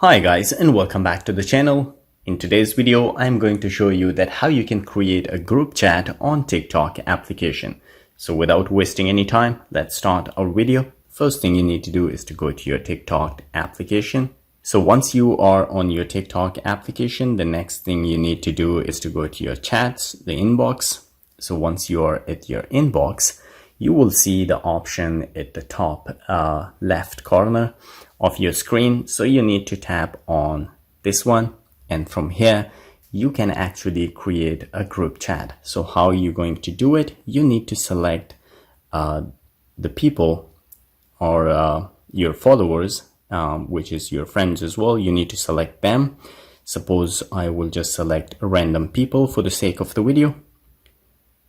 Hi guys, and welcome back to the channel. In today's video, I'm going to show you that how you can create a group chat on TikTok application. So without wasting any time, let's start our video. First thing you need to do is to go to your TikTok application. So once you are on your TikTok application, the next thing you need to do is to go to your chats, the inbox. So once you are at your inbox, you will see the option at the top left corner of your screen. So you need to tap on this one, and from here you can actually create a group chat. So how are you going to do it? You need to select the people or your followers, which is your friends as well. You need to select them. Suppose I will just select random people for the sake of the video.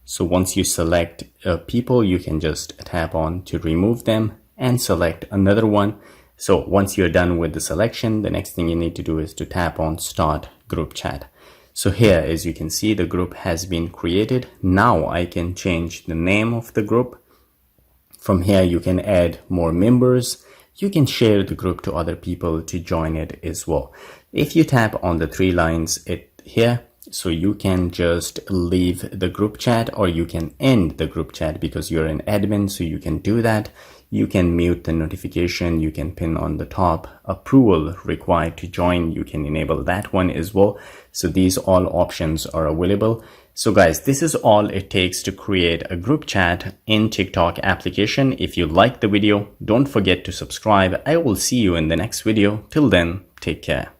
So once you select people, you can just tap on to remove them and select another one. So once you're done with the selection, the next thing you need to do is to tap on start group chat. So here, as you can see, the group has been created. Now I can change the name of the group. From here, you can add more members. You can share the group to other people to join it as well. If you tap on the three lines here, so you can just leave the group chat or you can end the group chat because you're an admin, so you can do that. You can mute the notification, you can pin on the top approval required to join, you can enable that one as well. So these all options are available. So guys, this is all it takes to create a group chat in TikTok application. If you like the video, don't forget to subscribe. I will see you in the next video. Till then, take care.